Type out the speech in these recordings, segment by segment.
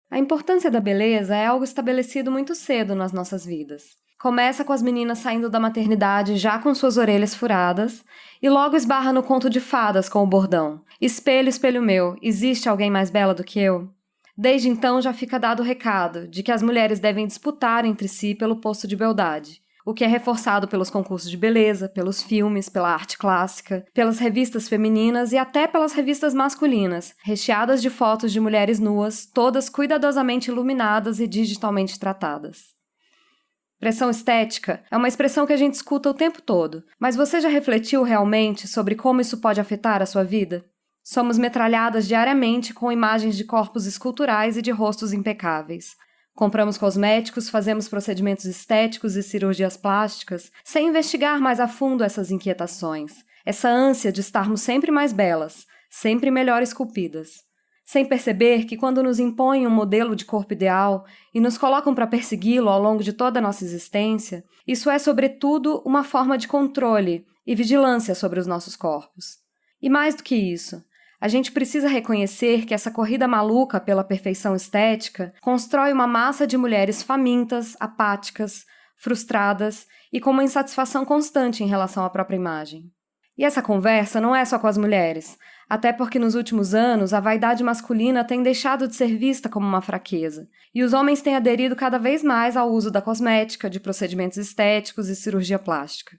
A importância da beleza é algo estabelecido muito cedo nas nossas vidas. Começa com as meninas saindo da maternidade já com suas orelhas furadas e logo esbarra no conto de fadas com o bordão: espelho, espelho meu, existe alguém mais bela do que eu? Desde então já fica dado o recado de que as mulheres devem disputar entre si pelo posto de beldade, o que é reforçado pelos concursos de beleza, pelos filmes, pela arte clássica, pelas revistas femininas e até pelas revistas masculinas, recheadas de fotos de mulheres nuas, todas cuidadosamente iluminadas e digitalmente tratadas. Pressão estética é uma expressão que a gente escuta o tempo todo, mas você já refletiu realmente sobre como isso pode afetar a sua vida? Somos metralhadas diariamente com imagens de corpos esculturais e de rostos impecáveis. Compramos cosméticos, fazemos procedimentos estéticos e cirurgias plásticas, sem investigar mais a fundo essas inquietações, essa ânsia de estarmos sempre mais belas, sempre melhor esculpidas. Sem perceber que quando nos impõem um modelo de corpo ideal e nos colocam para persegui-lo ao longo de toda a nossa existência, isso é, sobretudo, uma forma de controle e vigilância sobre os nossos corpos. E mais do que isso, a gente precisa reconhecer que essa corrida maluca pela perfeição estética constrói uma massa de mulheres famintas, apáticas, frustradas e com uma insatisfação constante em relação à própria imagem. E essa conversa não é só com as mulheres, até porque nos últimos anos a vaidade masculina tem deixado de ser vista como uma fraqueza, e os homens têm aderido cada vez mais ao uso da cosmética, de procedimentos estéticos e cirurgia plástica.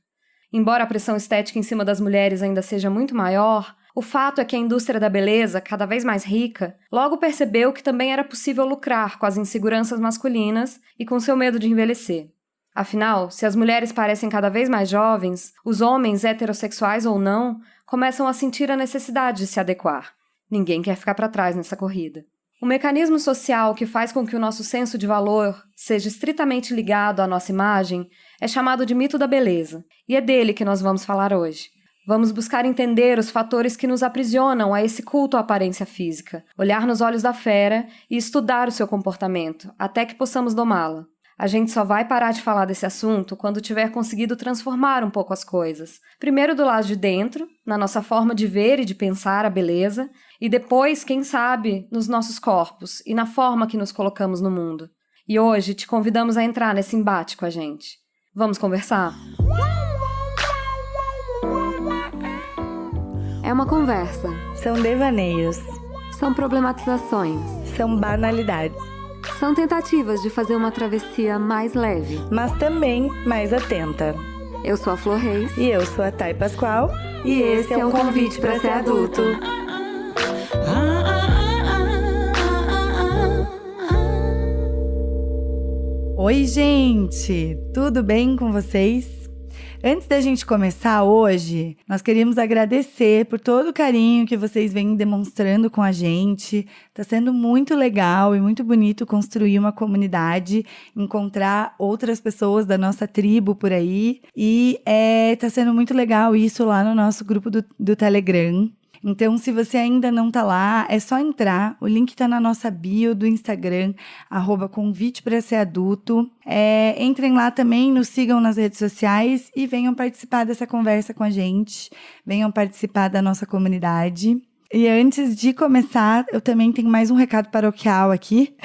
Embora a pressão estética em cima das mulheres ainda seja muito maior, o fato é que a indústria da beleza, cada vez mais rica, logo percebeu que também era possível lucrar com as inseguranças masculinas e com seu medo de envelhecer. Afinal, se as mulheres parecem cada vez mais jovens, os homens, heterossexuais ou não, começam a sentir a necessidade de se adequar. Ninguém quer ficar para trás nessa corrida. O mecanismo social que faz com que o nosso senso de valor seja estritamente ligado à nossa imagem é chamado de mito da beleza, e é dele que nós vamos falar hoje. Vamos buscar entender os fatores que nos aprisionam a esse culto à aparência física, olhar nos olhos da fera e estudar o seu comportamento, até que possamos domá-la. A gente só vai parar de falar desse assunto quando tiver conseguido transformar um pouco as coisas. Primeiro do lado de dentro, na nossa forma de ver e de pensar a beleza, e depois, quem sabe, nos nossos corpos e na forma que nos colocamos no mundo. E hoje te convidamos a entrar nesse embate com a gente. Vamos conversar? É uma conversa. São devaneios. São problematizações. São banalidades. São tentativas de fazer uma travessia mais leve, mas também mais atenta. Eu sou a Flor Reis. E eu sou a Thay Pascoal. E esse é um convite para ser adulto. Oi, gente! Tudo bem com vocês? Antes da gente começar hoje, nós queríamos agradecer por todo o carinho que vocês vêm demonstrando com a gente. Tá sendo muito legal e muito bonito construir uma comunidade, encontrar outras pessoas da nossa tribo por aí. E tá sendo muito legal isso lá no nosso grupo do Telegram. Então, se você ainda não tá lá, é só entrar. O link tá na nossa bio do Instagram, @convite para ser adulto. Entrem lá também, nos sigam nas redes sociais e venham participar dessa conversa com a gente. Venham participar da nossa comunidade. E antes de começar, eu também tenho mais um recado paroquial aqui,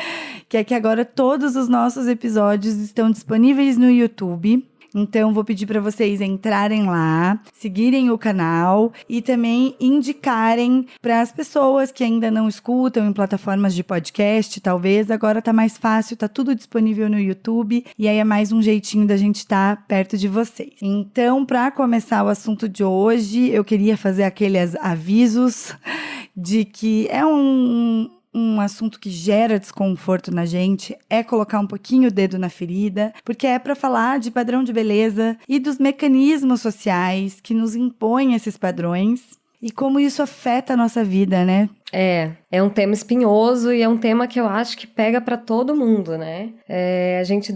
que é que agora todos os nossos episódios estão disponíveis no YouTube. Então, vou pedir para vocês entrarem lá, seguirem o canal e também indicarem para as pessoas que ainda não escutam em plataformas de podcast, talvez. Agora tá mais fácil, tá tudo disponível no YouTube e aí é mais um jeitinho da gente estar perto de vocês. Então, para começar o assunto de hoje, eu queria fazer aqueles avisos de que é um assunto que gera desconforto na gente, é colocar um pouquinho o dedo na ferida, porque é para falar de padrão de beleza e dos mecanismos sociais que nos impõem esses padrões e como isso afeta a nossa vida, né? É um tema espinhoso e é um tema que eu acho que pega para todo mundo, né? A gente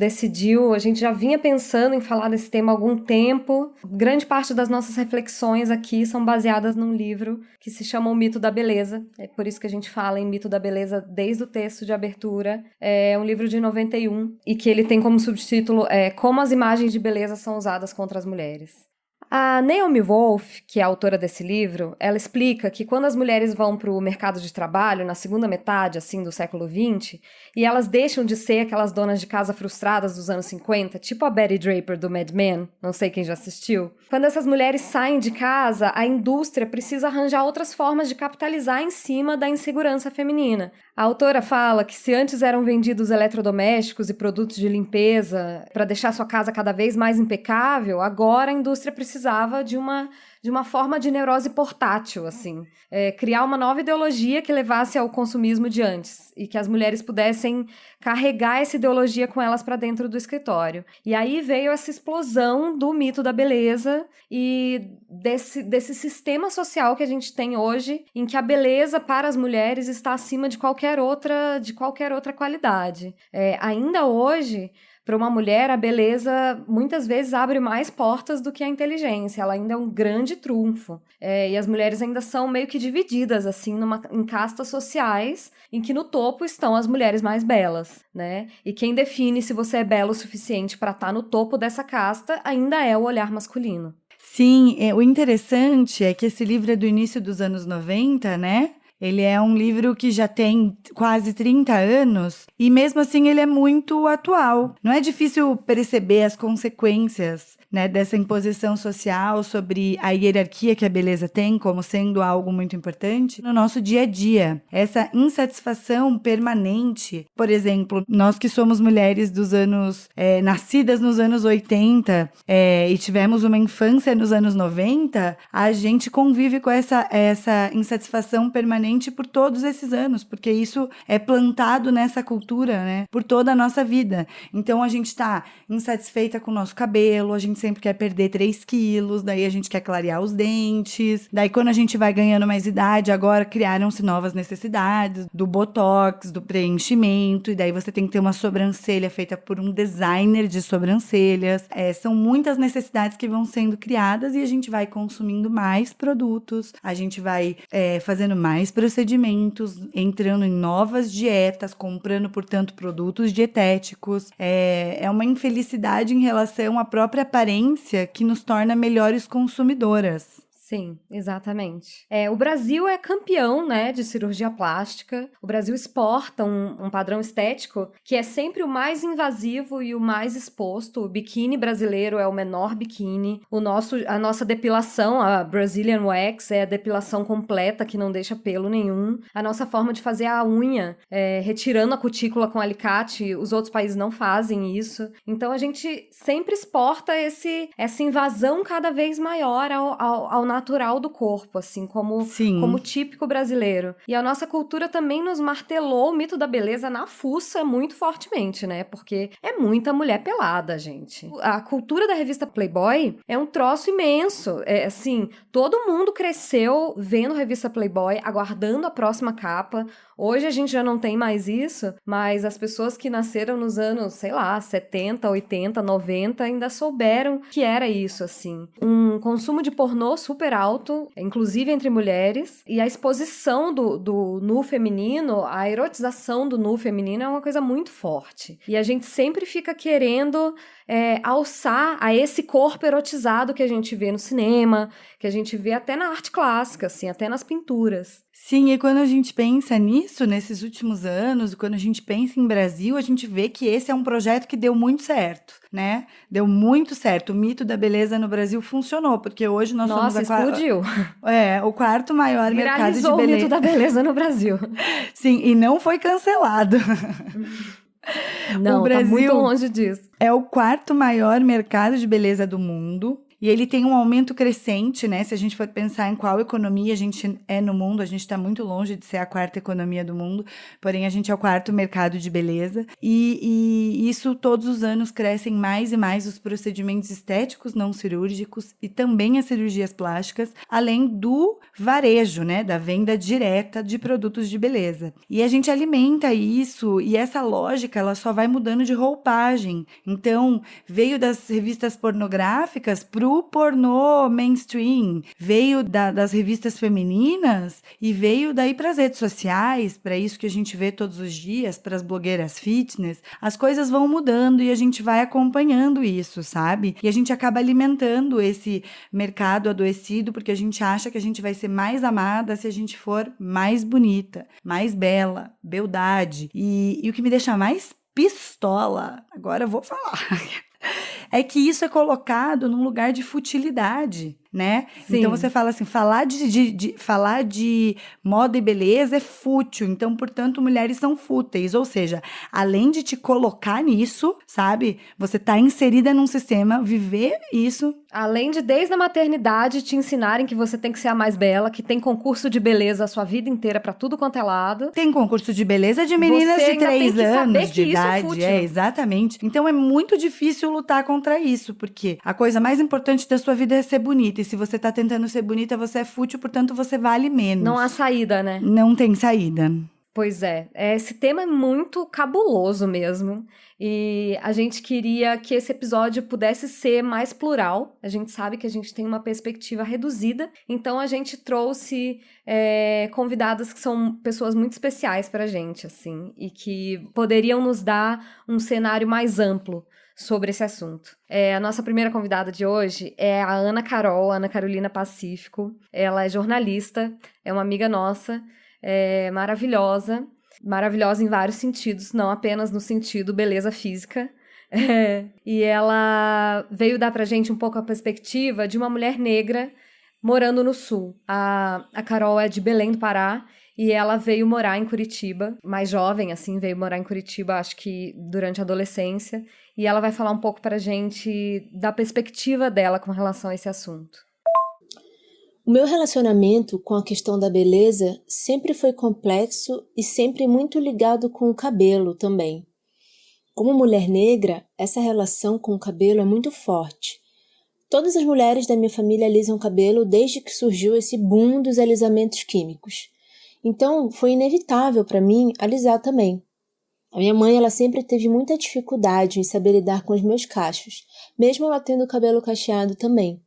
já vinha pensando em falar desse tema há algum tempo. Grande parte das nossas reflexões aqui são baseadas num livro que se chama O Mito da Beleza. É por isso que a gente fala em Mito da Beleza desde o texto de abertura. É um livro de 91 e que ele tem como subtítulo Como as imagens de beleza são usadas contra as mulheres. A Naomi Wolf, que é a autora desse livro, ela explica que quando as mulheres vão para o mercado de trabalho, na segunda metade, assim, do século XX, e elas deixam de ser aquelas donas de casa frustradas dos anos 50, tipo a Betty Draper do Mad Men, não sei quem já assistiu. Quando essas mulheres saem de casa, a indústria precisa arranjar outras formas de capitalizar em cima da insegurança feminina. A autora fala que se antes eram vendidos eletrodomésticos e produtos de limpeza para deixar sua casa cada vez mais impecável, agora a indústria precisava de uma forma de neurose portátil, assim. Criar uma nova ideologia que levasse ao consumismo de antes e que as mulheres pudessem carregar essa ideologia com elas para dentro do escritório. E aí veio essa explosão do mito da beleza e desse sistema social que a gente tem hoje, em que a beleza para as mulheres está acima de qualquer outra qualidade. Ainda hoje, para uma mulher, a beleza muitas vezes abre mais portas do que a inteligência. Ela ainda é um grande trunfo. E as mulheres ainda são meio que divididas, assim, em castas sociais, em que no topo estão as mulheres mais belas, né? E quem define se você é belo o suficiente para estar no topo dessa casta ainda é o olhar masculino. Sim, o interessante é que esse livro é do início dos anos 90, né? Ele é um livro que já tem quase 30 anos e mesmo assim ele é muito atual. Não é difícil perceber as consequências, né, dessa imposição social sobre a hierarquia que a beleza tem como sendo algo muito importante no nosso dia a dia. Essa insatisfação permanente, por exemplo, nós que somos mulheres dos anos, nascidas nos anos 80 e tivemos uma infância nos anos 90, a gente convive com essa insatisfação permanente por todos esses anos, porque isso é plantado nessa cultura, né, por toda a nossa vida. Então a gente tá insatisfeita com o nosso cabelo, a gente sempre quer perder 3 quilos, daí a gente quer clarear os dentes, daí quando a gente vai ganhando mais idade, agora criaram-se novas necessidades do botox, do preenchimento, e daí você tem que ter uma sobrancelha feita por um designer de sobrancelhas. São muitas necessidades que vão sendo criadas e a gente vai consumindo mais produtos, a gente vai fazendo mais procedimentos, entrando em novas dietas, comprando, portanto, produtos dietéticos. É uma infelicidade em relação à própria aparência que nos torna melhores consumidoras. Sim, exatamente. O Brasil é campeão, né, de cirurgia plástica. O Brasil exporta um padrão estético que é sempre o mais invasivo e o mais exposto. O biquíni brasileiro é o menor biquíni. A nossa depilação, a Brazilian Wax, é a depilação completa que não deixa pelo nenhum. A nossa forma de fazer a unha, retirando a cutícula com alicate, os outros países não fazem isso. Então a gente sempre exporta essa invasão cada vez maior ao natural do corpo, assim, como típico brasileiro. E a nossa cultura também nos martelou o mito da beleza na fuça muito fortemente, né? Porque é muita mulher pelada, gente. A cultura da revista Playboy é um troço imenso. Assim, todo mundo cresceu vendo a revista Playboy, aguardando a próxima capa. Hoje a gente já não tem mais isso, mas as pessoas que nasceram nos anos, sei lá, 70, 80, 90 ainda souberam que era isso, assim. Um consumo de pornô super alto, inclusive entre mulheres, e a exposição do nu feminino, a erotização do nu feminino é uma coisa muito forte. E a gente sempre fica querendo alçar a esse corpo erotizado que a gente vê no cinema, que a gente vê até na arte clássica, assim, até nas pinturas. Sim, e quando a gente pensa nisso, nesses últimos anos, quando a gente pensa em Brasil, a gente vê que esse é um projeto que deu muito certo, né? Deu muito certo. O mito da beleza no Brasil funcionou, porque hoje nós somos explodiu. O quarto maior mercado de beleza. Viralizou o mito da beleza no Brasil. Sim, e não foi cancelado. Não, o Brasil tá muito longe disso. É o quarto maior mercado de beleza do mundo. E ele tem um aumento crescente, né? Se a gente for pensar em qual economia a gente é no mundo, a gente está muito longe de ser a quarta economia do mundo, porém a gente é o quarto mercado de beleza. E isso todos os anos crescem mais e mais os procedimentos estéticos não cirúrgicos e também as cirurgias plásticas, além do varejo, né? Da venda direta de produtos de beleza. E a gente alimenta isso e essa lógica, ela só vai mudando de roupagem. Então, veio das revistas pornográficas para pro pornô mainstream, veio das revistas femininas e veio daí pras redes sociais, para isso que a gente vê todos os dias, pras blogueiras fitness. As coisas vão mudando e a gente vai acompanhando isso, sabe? E a gente acaba alimentando esse mercado adoecido porque a gente acha que a gente vai ser mais amada se a gente for mais bonita, mais bela, beldade. E o que me deixa mais pistola, agora eu vou falar, é que isso é colocado num lugar de futilidade, né? Sim. Então você fala assim, falar de moda e beleza é fútil, então, portanto, mulheres são fúteis. Ou seja, além de te colocar nisso, sabe? Você tá inserida num sistema, viver isso. Além de, desde a maternidade, te ensinarem que você tem que ser a mais bela, que tem concurso de beleza a sua vida inteira pra tudo quanto é lado. Tem concurso de beleza de meninas Você de ainda tem 3 que saber anos que de isso é idade. fútil. Exatamente. Então é muito difícil lutar contra isso, porque a coisa mais importante da sua vida é ser bonita. E se você tá tentando ser bonita, você é fútil, portanto você vale menos. Não há saída, né? Não tem saída. Pois é, esse tema é muito cabuloso mesmo, e a gente queria que esse episódio pudesse ser mais plural. A gente sabe que a gente tem uma perspectiva reduzida, então a gente trouxe convidadas que são pessoas muito especiais pra gente, assim, e que poderiam nos dar um cenário mais amplo sobre esse assunto. A nossa primeira convidada de hoje é a Ana Carol, Ana Carolina Pacífico. Ela é jornalista, é uma amiga nossa, maravilhosa em vários sentidos, não apenas no sentido beleza física. E ela veio dar pra gente um pouco a perspectiva de uma mulher negra morando no Sul. A Carol é de Belém do Pará e ela veio morar em Curitiba, mais jovem, assim, veio morar em Curitiba, acho que durante a adolescência, e ela vai falar um pouco pra gente da perspectiva dela com relação a esse assunto. O meu relacionamento com a questão da beleza sempre foi complexo e sempre muito ligado com o cabelo também. Como mulher negra, essa relação com o cabelo é muito forte. Todas as mulheres da minha família alisam o cabelo desde que surgiu esse boom dos alisamentos químicos. Então, foi inevitável para mim alisar também. A minha mãe ela sempre teve muita dificuldade em saber lidar com os meus cachos, mesmo ela tendo o cabelo cacheado também.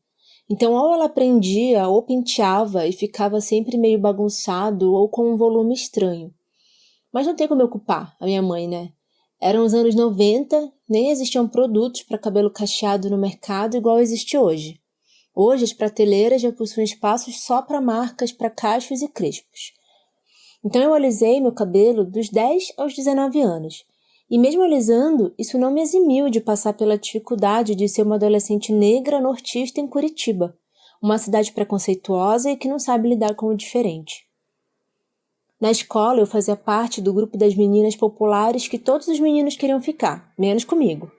Então, ou ela prendia ou penteava e ficava sempre meio bagunçado ou com um volume estranho. Mas não tem como eu culpar a minha mãe, né? Eram os anos 90, nem existiam produtos para cabelo cacheado no mercado igual existe hoje. Hoje, as prateleiras já possuem espaços só para marcas para cachos e crespos. Então, eu alisei meu cabelo dos 10 aos 19 anos. E mesmo alisando, isso não me eximiu de passar pela dificuldade de ser uma adolescente negra nortista em Curitiba, uma cidade preconceituosa e que não sabe lidar com o diferente. Na escola, eu fazia parte do grupo das meninas populares que todos os meninos queriam ficar, menos comigo.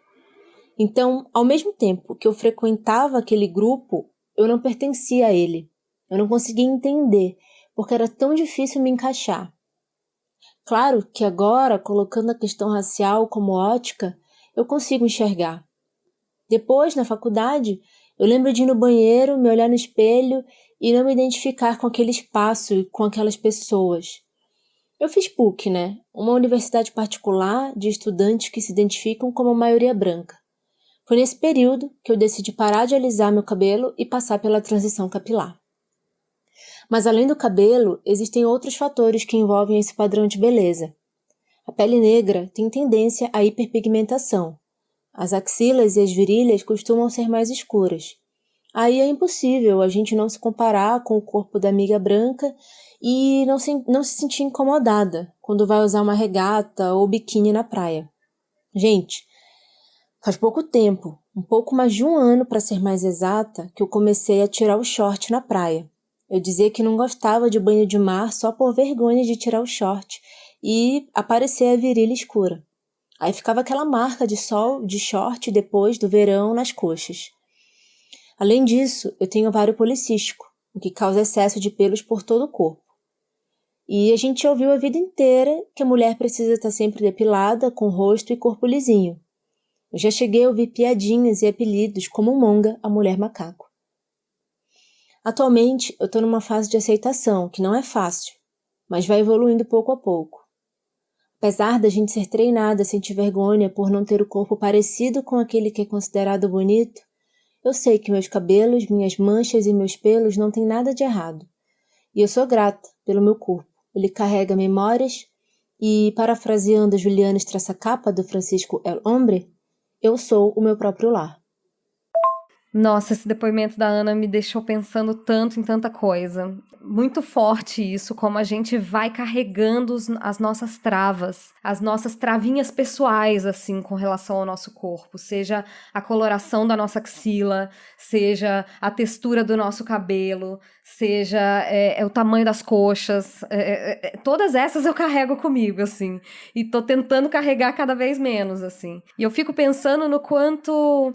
Então, ao mesmo tempo que eu frequentava aquele grupo, eu não pertencia a ele. Eu não conseguia entender, porque era tão difícil me encaixar. Claro que agora, colocando a questão racial como ótica, eu consigo enxergar. Depois, na faculdade, eu lembro de ir no banheiro, me olhar no espelho e não me identificar com aquele espaço e com aquelas pessoas. Eu fiz PUC, né? Uma universidade particular de estudantes que se identificam como a maioria branca. Foi nesse período que eu decidi parar de alisar meu cabelo e passar pela transição capilar. Mas além do cabelo, existem outros fatores que envolvem esse padrão de beleza. A pele negra tem tendência à hiperpigmentação. As axilas e as virilhas costumam ser mais escuras. Aí é impossível a gente não se comparar com o corpo da amiga branca e não se sentir incomodada quando vai usar uma regata ou biquíni na praia. Gente, faz pouco tempo, um pouco mais de 1 ano para ser mais exata, que eu comecei a tirar o short na praia. Eu dizia que não gostava de banho de mar só por vergonha de tirar o short e aparecer a virilha escura. Aí ficava aquela marca de sol de short depois do verão nas coxas. Além disso, eu tenho ovário policístico, o que causa excesso de pelos por todo o corpo. E a gente ouviu a vida inteira que a mulher precisa estar sempre depilada, com rosto e corpo lisinho. Eu já cheguei a ouvir piadinhas e apelidos como Monga, a mulher macaco. Atualmente, eu estou numa fase de aceitação, que não é fácil, mas vai evoluindo pouco a pouco. Apesar da gente ser treinada a sentir vergonha por não ter o corpo parecido com aquele que é considerado bonito, Eu sei que meus cabelos, minhas manchas e meus pelos não têm nada de errado. E eu sou grata pelo meu corpo. Ele carrega memórias e, parafraseando a Juliana Estraçacapa do Francisco El Hombre, eu sou o meu próprio lar. Nossa, esse depoimento da Ana me deixou pensando tanto em tanta coisa. Muito forte isso, como a gente vai carregando as nossas travas, as nossas travinhas pessoais, assim, com relação ao nosso corpo. Seja a coloração da nossa axila, seja a textura do nosso cabelo, seja o tamanho das coxas. Todas essas eu carrego comigo, assim. E tô tentando carregar cada vez menos, assim. E eu fico pensando no quanto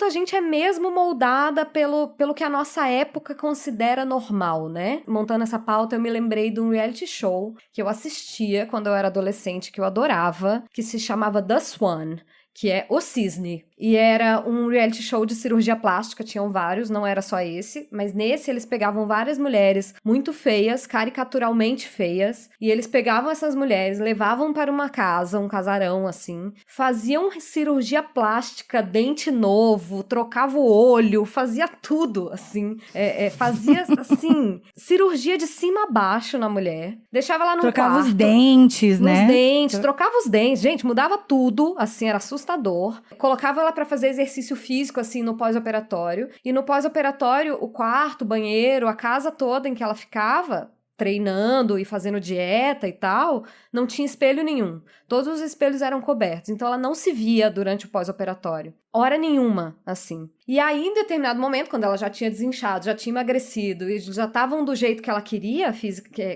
a gente é mesmo moldada pelo que a nossa época considera normal, né? Montando essa pauta, eu me lembrei de um reality show que eu assistia quando eu era adolescente, que eu adorava, que se chamava The Swan, que é O Cisne. E era um reality show de cirurgia plástica, tinham vários, não era só esse, mas nesse eles pegavam várias mulheres muito feias, caricaturalmente feias, e eles pegavam essas mulheres, levavam para uma casa, um casarão assim, faziam cirurgia plástica, dente novo, trocava o olho, fazia tudo, assim, fazia, assim, cirurgia de cima a baixo na mulher, deixava lá no quarto. Trocava os dentes, né? Nos dentes, trocava os dentes, gente, mudava tudo, assim, era assustador. Colocava ela pra fazer exercício físico, assim, no pós-operatório. E no pós-operatório, o quarto, o banheiro, a casa toda em que ela ficava, treinando e fazendo dieta e tal, não tinha espelho nenhum. Todos os espelhos eram cobertos, então ela não se via durante o pós-operatório. Hora nenhuma, assim. E aí, em determinado momento, quando ela já tinha desinchado, já tinha emagrecido e já estavam do jeito que ela queria,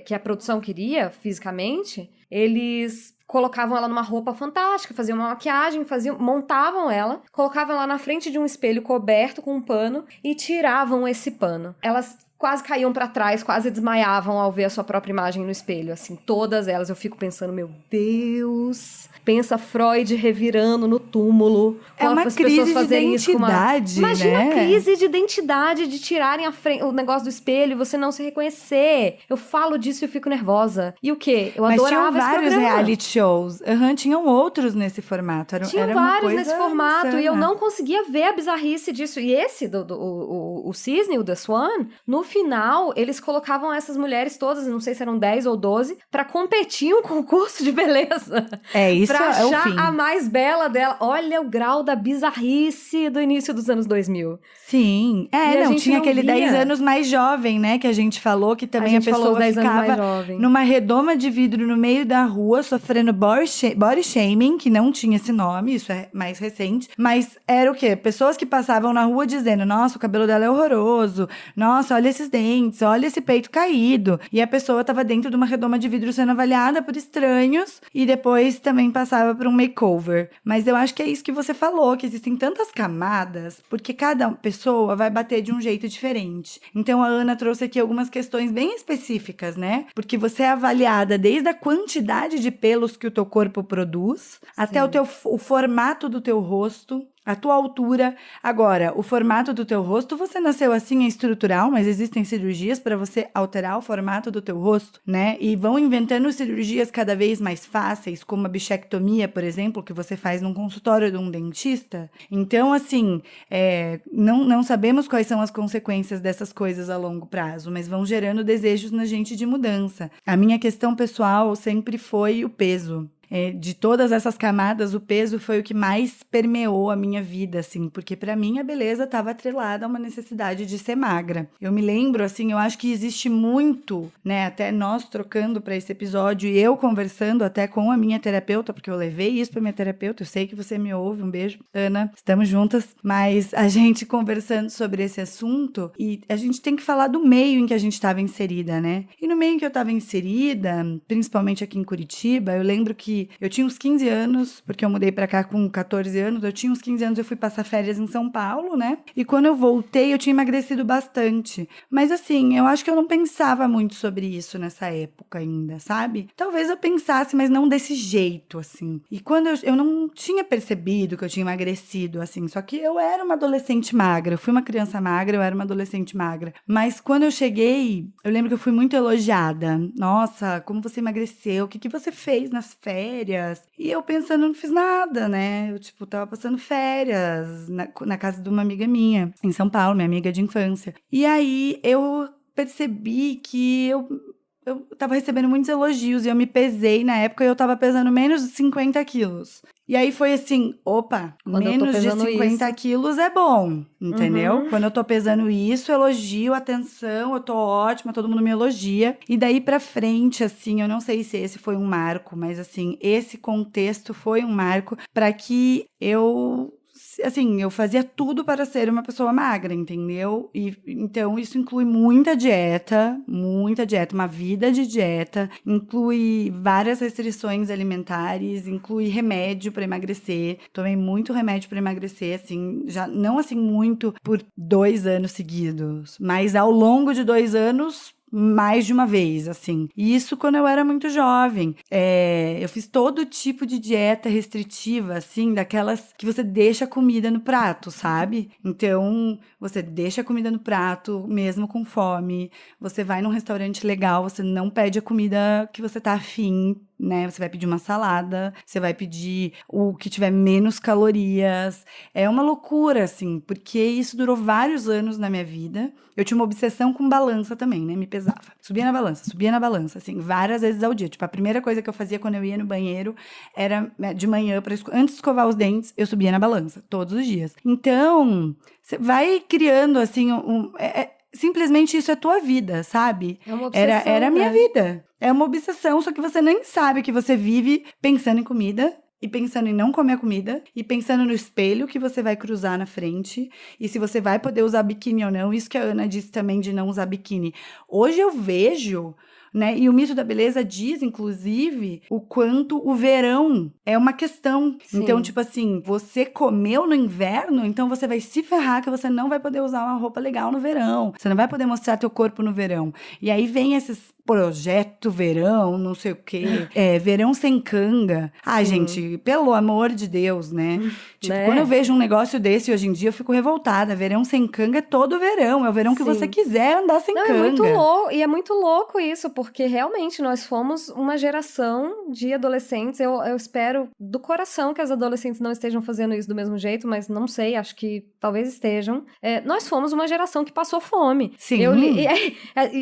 que a produção queria, fisicamente, eles colocavam ela numa roupa fantástica, faziam uma maquiagem, montavam ela, colocavam ela na frente de um espelho coberto com um pano e tiravam esse pano. Elas quase caíam pra trás, quase desmaiavam ao ver a sua própria imagem no espelho, assim, todas elas. Eu fico pensando, meu Deus, pensa Freud revirando no túmulo, É uma as crise pessoas fazerem de isso com uma... identidade, Imagina né? a crise de identidade, de tirarem o negócio do espelho e você não se reconhecer. Eu falo disso e eu fico nervosa. E o quê? Eu Mas adorava tinham esse vários programa. reality shows. Tinham outros nesse formato. Tinham era uma vários coisa nesse formato insana. e eu não conseguia ver a bizarrice disso. E esse, o Cisne, o The Swan, no final, eles colocavam essas mulheres todas, não sei se eram 10 ou 12, pra competir em um concurso de beleza. Isso pra é o achar fim. a mais bela dela. Olha o grau da bizarrice do início dos anos 2000. Sim. E a gente Tinha não aquele via. 10 anos mais jovem, né? Que a gente falou que também a gente falou pessoa os 10 anos mais ficava jovem. numa redoma de vidro no meio da rua, sofrendo body shaming, que não tinha esse nome, isso é mais recente. Mas era o quê? Pessoas que passavam na rua dizendo, nossa, o cabelo dela é horroroso. Nossa, olha esses dentes, olha esse peito caído. E a pessoa tava dentro de uma redoma de vidro sendo avaliada por estranhos e depois também passava por um makeover. Mas eu acho que é isso que você falou, que existem tantas camadas, porque cada pessoa vai bater de um jeito diferente. Então a Ana trouxe aqui algumas questões bem específicas, né? Porque você é avaliada desde a quantidade de pelos que o teu corpo produz, até o formato do teu rosto, a tua altura. Agora, o formato do teu rosto, você nasceu assim, é estrutural, mas existem cirurgias para você alterar o formato do teu rosto, né? E vão inventando cirurgias cada vez mais fáceis, como a bichectomia, por exemplo, que você faz num consultório de um dentista. Então, assim, não sabemos quais são as consequências dessas coisas a longo prazo, mas vão gerando desejos na gente de mudança. A minha questão pessoal sempre foi o peso. De todas essas camadas, o peso foi o que mais permeou a minha vida, assim, porque pra mim a beleza estava atrelada a uma necessidade de ser magra. Eu me lembro, assim, eu acho que existe muito, né, até nós trocando pra esse episódio e eu conversando até com a minha terapeuta, porque eu levei isso pra minha terapeuta, eu sei que você me ouve, um beijo, Ana, estamos juntas, mas a gente conversando sobre esse assunto e a gente tem que falar do meio em que a gente estava inserida, né? E no meio em que eu estava inserida, principalmente aqui em Curitiba, eu lembro que eu tinha uns 15 anos, porque eu mudei pra cá com 14 anos, eu tinha uns 15 anos, eu fui passar férias em São Paulo, né? E quando eu voltei, eu tinha emagrecido bastante. Mas assim, eu acho que eu não pensava muito sobre isso nessa época ainda, sabe? Talvez eu pensasse, mas não desse jeito, assim. E quando eu não tinha percebido que eu tinha emagrecido, assim, só que eu era uma adolescente magra, eu fui uma criança magra, eu era uma adolescente magra. Mas quando eu cheguei, eu lembro que eu fui muito elogiada. Nossa, como você emagreceu, o que você fez nas férias? férias. E eu pensando, não fiz nada, né? Eu, tipo, tava passando férias na casa de uma amiga minha, em São Paulo, minha amiga de infância. E aí eu percebi que eu tava recebendo muitos elogios e eu me pesei na época e eu tava pesando menos de 50 quilos. E aí foi assim, opa, Quando eu tô menos de pesando 50 isso. quilos é bom, entendeu? Uhum. Quando eu tô pesando isso, elogio, atenção, eu tô ótima, todo mundo me elogia. E daí pra frente, assim, eu não sei se esse foi um marco, mas assim, esse contexto foi um marco pra que eu fazia tudo para ser uma pessoa magra, entendeu? E então isso inclui muita dieta, uma vida de dieta, inclui várias restrições alimentares, inclui remédio para emagrecer. Tomei muito remédio para emagrecer, assim, já não assim muito por 2 anos seguidos, mas ao longo de 2 anos mais de uma vez, assim. E isso quando eu era muito jovem. Eu fiz todo tipo de dieta restritiva, assim, daquelas que você deixa a comida no prato, sabe? Então, você deixa a comida no prato, mesmo com fome. Você vai num restaurante legal, você não pede a comida que você tá afim, né? Você vai pedir uma salada, você vai pedir o que tiver menos calorias. É uma loucura, assim, porque isso durou vários anos na minha vida. Eu tinha uma obsessão com balança também, né? Me pesava. Subia na balança, assim, várias vezes ao dia. Tipo, a primeira coisa que eu fazia quando eu ia no banheiro era de manhã, antes de escovar os dentes, eu subia na balança, todos os dias. Então, você vai criando, assim, simplesmente isso é tua vida, sabe? É uma obsessão, Era a minha né? vida. É uma obsessão, só que você nem sabe que você vive pensando em comida e pensando em não comer a comida e pensando no espelho que você vai cruzar na frente e se você vai poder usar biquíni ou não. Isso que a Ana disse também de não usar biquíni. Hoje eu vejo, né? E o mito da beleza diz, inclusive, o quanto o verão é uma questão. Sim. Então, tipo assim, você comeu no inverno, então você vai se ferrar que você não vai poder usar uma roupa legal no verão. Você não vai poder mostrar teu corpo no verão. E aí vem esses projeto verão, não sei o quê. Verão sem canga. Ai, Sim. gente, pelo amor de Deus, né? Tipo, Né? quando eu vejo um negócio desse hoje em dia, eu fico revoltada. Verão sem canga é todo verão. É o verão que Sim. você quiser andar sem Não, canga. é muito louco, e é muito louco isso, porque realmente nós fomos uma geração de adolescentes. Eu espero do coração que as adolescentes não estejam fazendo isso do mesmo jeito, mas não sei, acho que talvez estejam. Nós fomos uma geração que passou fome. Sim.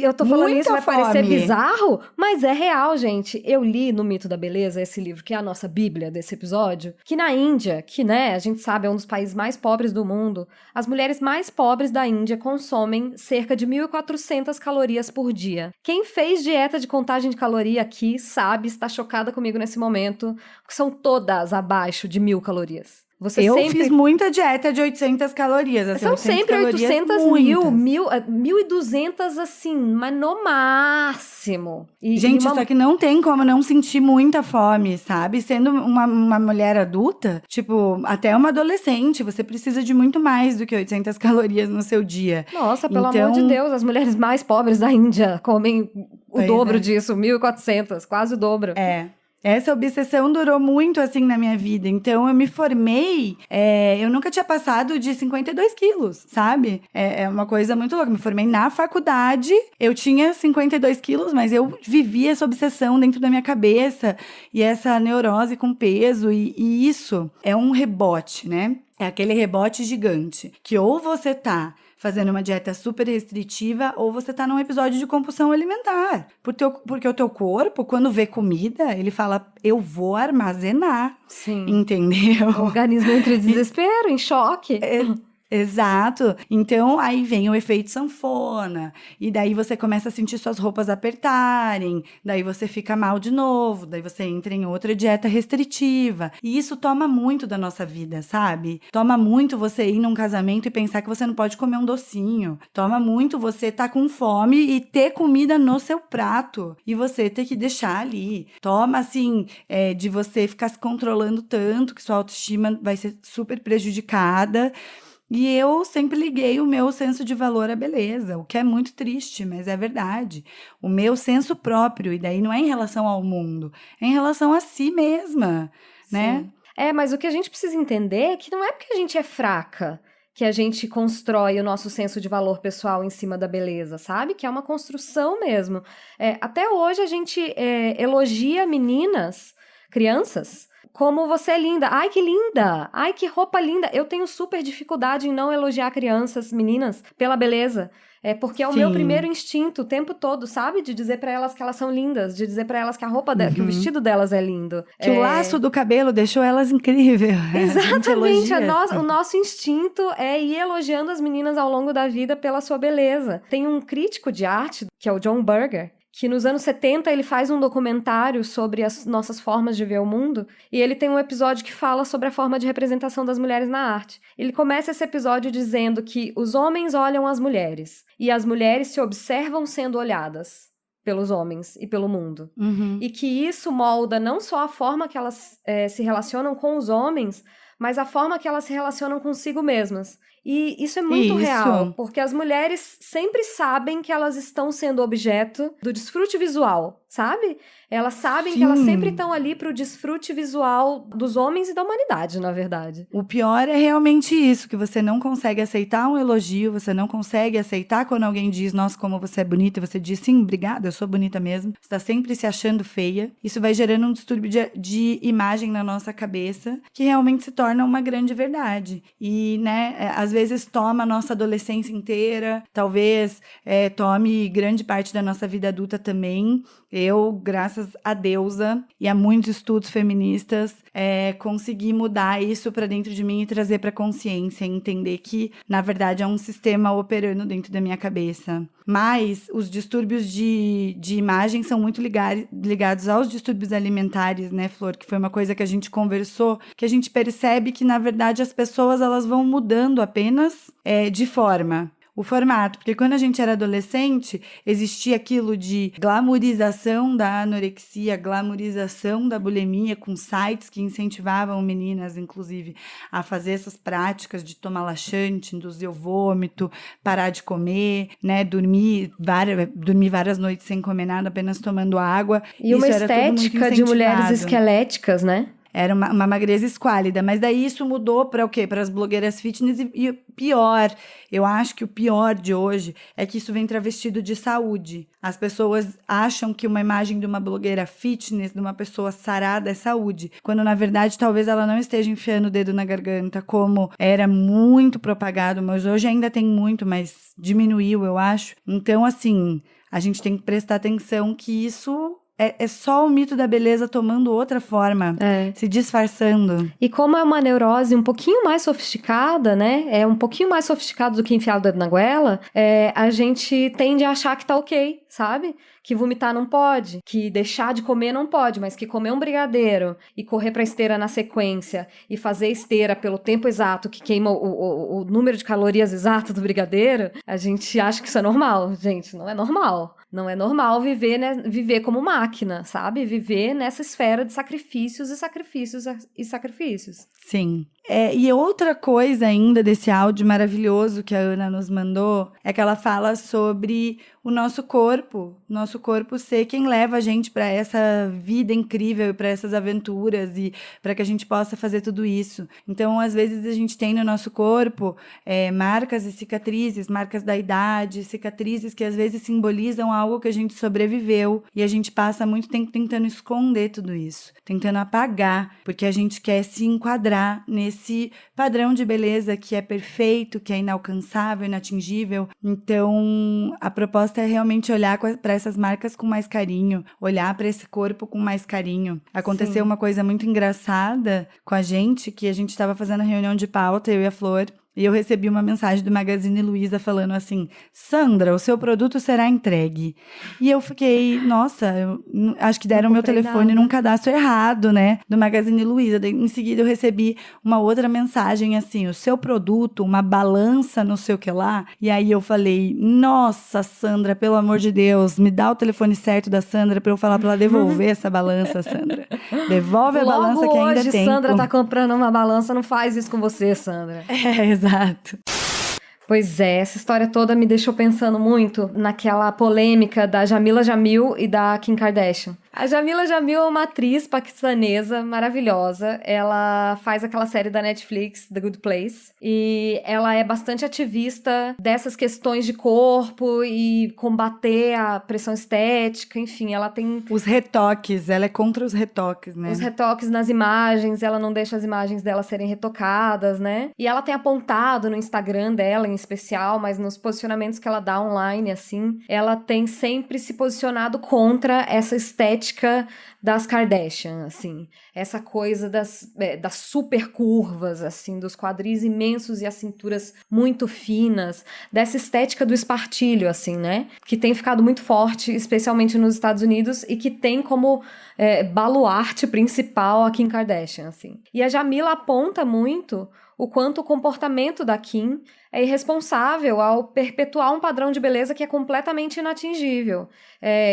Eu tô falando Muita isso, vai parecer fome. bizarro, mas é real, gente. Eu li no Mito da Beleza, esse livro, que é a nossa bíblia desse episódio, que na Índia, que, né, a gente sabe, é um dos países mais pobres do mundo, as mulheres mais pobres da Índia consomem cerca de 1.400 calorias por dia. Quem fez dieta de contagem de caloria aqui sabe, está chocada comigo nesse momento, porque são todas abaixo de 1.000 calorias. Eu fiz muita dieta de 800 calorias. Assim, são 800 sempre calorias, 800, muitas. 1.200, assim, mas no máximo. Gente, só que não tem como não sentir muita fome, sabe? Sendo uma mulher adulta, tipo, até uma adolescente, você precisa de muito mais do que 800 calorias no seu dia. Nossa, pelo amor de Deus, as mulheres mais pobres da Índia comem o dobro disso, 1.400, quase o dobro. Essa obsessão durou muito, assim, na minha vida. Então, eu me formei, eu nunca tinha passado de 52 quilos, sabe? É uma coisa muito louca. Me formei na faculdade, eu tinha 52 quilos, mas eu vivia essa obsessão dentro da minha cabeça. E essa neurose com peso, e isso é um rebote, né? É aquele rebote gigante, que ou você tá fazendo uma dieta super restritiva, ou você tá num episódio de compulsão alimentar. Porque o teu corpo, quando vê comida, ele fala, eu vou armazenar. Sim. Entendeu? O organismo entra em desespero, em choque. Exato. Então, aí vem o efeito sanfona. E daí você começa a sentir suas roupas apertarem. Daí você fica mal de novo. Daí você entra em outra dieta restritiva. E isso toma muito da nossa vida, sabe? Toma muito você ir num casamento e pensar que você não pode comer um docinho. Toma muito você estar com fome e ter comida no seu prato. E você ter que deixar ali. Toma, assim, de você ficar se controlando tanto que sua autoestima vai ser super prejudicada. E eu sempre liguei o meu senso de valor à beleza, o que é muito triste, mas é verdade. O meu senso próprio, e daí não é em relação ao mundo, é em relação a si mesma, né? Mas o que a gente precisa entender é que não é porque a gente é fraca que a gente constrói o nosso senso de valor pessoal em cima da beleza, sabe? Que é uma construção mesmo. Até hoje a gente elogia meninas crianças. Como você é linda. Ai, que linda. Ai, que roupa linda. Eu tenho super dificuldade em não elogiar crianças, meninas, pela beleza. Porque é o meu primeiro instinto o tempo todo, sabe? De dizer pra elas que elas são lindas, de dizer pra elas que a roupa que o vestido delas é lindo. Que o laço do cabelo deixou elas incríveis. Exatamente. O nosso instinto é ir elogiando as meninas ao longo da vida pela sua beleza. Tem um crítico de arte, que é o John Berger, que nos anos 70 ele faz um documentário sobre as nossas formas de ver o mundo, e ele tem um episódio que fala sobre a forma de representação das mulheres na arte. Ele começa esse episódio dizendo que os homens olham as mulheres, e as mulheres se observam sendo olhadas pelos homens e pelo mundo. E que isso molda não só a forma que elas se relacionam com os homens, mas a forma que elas se relacionam consigo mesmas. E isso é muito real, porque as mulheres sempre sabem que elas estão sendo objeto do desfrute visual, sabe? Elas sabem que elas sempre estão ali pro desfrute visual dos homens e da humanidade, na verdade. O pior é realmente isso, que você não consegue aceitar um elogio, você não consegue aceitar quando alguém diz, nossa, como você é bonita, e você diz, sim, obrigada, eu sou bonita mesmo. Você tá sempre se achando feia. Isso vai gerando um distúrbio de imagem na nossa cabeça, que realmente se torna uma grande verdade. E, né, às vezes toma a nossa adolescência inteira, talvez tome grande parte da nossa vida adulta também. Eu, graças a deusa e a muitos estudos feministas, consegui mudar isso pra dentro de mim e trazer pra consciência, entender que, na verdade, é um sistema operando dentro da minha cabeça. Mas os distúrbios de imagem são muito ligados aos distúrbios alimentares, né, Flor? Que foi uma coisa que a gente conversou, que a gente percebe que, na verdade, as pessoas elas vão mudando apenas de forma. O formato, porque quando a gente era adolescente, existia aquilo de glamorização da anorexia, glamorização da bulimia, com sites que incentivavam meninas, inclusive, a fazer essas práticas de tomar laxante, induzir o vômito, parar de comer, né, dormir várias noites sem comer nada, apenas tomando água. E uma estética de mulheres esqueléticas, né? Era uma magreza esquálida, mas daí isso mudou para o quê? Para as blogueiras fitness e pior, eu acho que o pior de hoje é que isso vem travestido de saúde. As pessoas acham que uma imagem de uma blogueira fitness, de uma pessoa sarada é saúde, quando na verdade talvez ela não esteja enfiando o dedo na garganta, como era muito propagado, mas hoje ainda tem muito, mas diminuiu, eu acho. Então, assim, a gente tem que prestar atenção que isso... É só o mito da beleza tomando outra forma, se disfarçando. E como é uma neurose um pouquinho mais sofisticada, né? É um pouquinho mais sofisticado do que enfiar o dedo na goela, a gente tende a achar que tá ok, sabe? Que vomitar não pode, que deixar de comer não pode, mas que comer um brigadeiro e correr pra esteira na sequência e fazer esteira pelo tempo exato, que queima o número de calorias exato do brigadeiro, a gente acha que isso é normal. Gente, não é normal. Não é normal viver, né, viver como máquina, sabe? Viver nessa esfera de sacrifícios e sacrifícios e sacrifícios. Sim. E outra coisa ainda desse áudio maravilhoso que a Ana nos mandou é que ela fala sobre o nosso corpo ser quem leva a gente para essa vida incrível, para essas aventuras e para que a gente possa fazer tudo isso. Então, às vezes a gente tem no nosso corpo marcas e cicatrizes, marcas da idade, cicatrizes que às vezes simbolizam algo que a gente sobreviveu e a gente passa muito tempo tentando esconder tudo isso, tentando apagar, porque a gente quer se enquadrar nesse padrão de beleza que é perfeito, que é inalcançável, inatingível. Então, a proposta é realmente olhar para essas marcas com mais carinho, olhar para esse corpo com mais carinho. Aconteceu uma coisa muito engraçada com a gente, que a gente estava fazendo a reunião de pauta, eu e a Flor, e eu recebi uma mensagem do Magazine Luiza falando assim, Sandra, o seu produto será entregue. E eu fiquei, nossa, acho que deram meu telefone num cadastro errado, né? Do Magazine Luiza. Em seguida eu recebi uma outra mensagem assim, o seu produto, uma balança não sei o que lá. E aí eu falei, nossa, Sandra, pelo amor de Deus, me dá o telefone certo da Sandra pra eu falar pra ela devolver essa balança, Sandra. Devolve a balança que ainda tem. Logo hoje, Sandra tá comprando uma balança, não faz isso com você, Sandra. Exato. Pois é, essa história toda me deixou pensando muito naquela polêmica da Jamila Jamil e da Kim Kardashian. A Jamila Jamil é uma atriz paquistanesa maravilhosa. Ela faz aquela série da Netflix, The Good Place. E ela é bastante ativista dessas questões de corpo e combater a pressão estética. Enfim, ela tem... Os retoques, ela é contra os retoques, né? Os retoques nas imagens, ela não deixa as imagens dela serem retocadas, né? E ela tem apontado no Instagram dela, em especial, mas nos posicionamentos que ela dá online, assim, ela tem sempre se posicionado contra essa estética das Kardashian, assim. Essa coisa das super curvas, assim, dos quadris imensos e as cinturas muito finas, dessa estética do espartilho, assim, né? Que tem ficado muito forte, especialmente nos Estados Unidos, e que tem como baluarte principal a Kim Kardashian, assim. E a Jamila aponta muito o quanto o comportamento da Kim é irresponsável ao perpetuar um padrão de beleza que é completamente inatingível.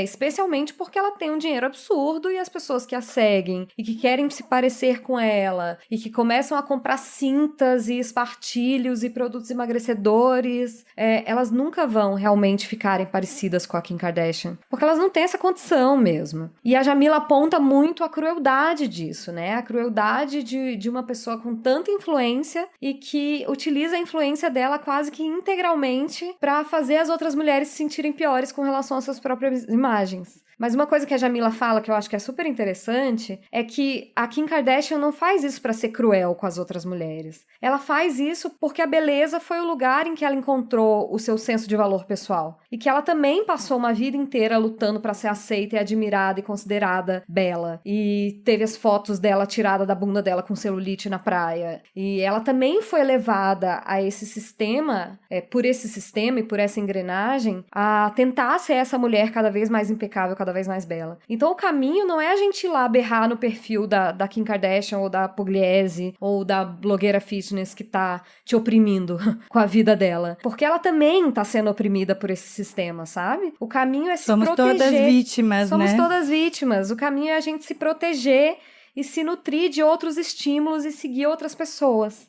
Especialmente porque ela tem um dinheiro absurdo e as pessoas que a seguem e que querem se parecer com ela e que começam a comprar cintas e espartilhos e produtos emagrecedores, elas nunca vão realmente ficarem parecidas com a Kim Kardashian, porque elas não têm essa condição mesmo. E a Jamila aponta muito a crueldade disso, né? A crueldade de uma pessoa com tanta influência e que utiliza a influência dela quase que integralmente para fazer as outras mulheres se sentirem piores com relação às suas próprias imagens. Mas uma coisa que a Jamila fala, que eu acho que é super interessante, é que a Kim Kardashian não faz isso pra ser cruel com as outras mulheres. Ela faz isso porque a beleza foi o lugar em que ela encontrou o seu senso de valor pessoal. E que ela também passou uma vida inteira lutando pra ser aceita e admirada e considerada bela. E teve as fotos dela tirada da bunda dela com celulite na praia. E ela também foi levada a esse sistema, por esse sistema e por essa engrenagem, a tentar ser essa mulher cada vez mais impecável, cada vez mais bela. Então o caminho não é a gente ir lá berrar no perfil da Kim Kardashian ou da Pugliese ou da blogueira fitness que tá te oprimindo com a vida dela. Porque ela também tá sendo oprimida por esse sistema, sabe? O caminho é se Somos proteger. todas vítimas, Somos né? todas vítimas. O caminho é a gente se proteger e se nutrir de outros estímulos e seguir outras pessoas.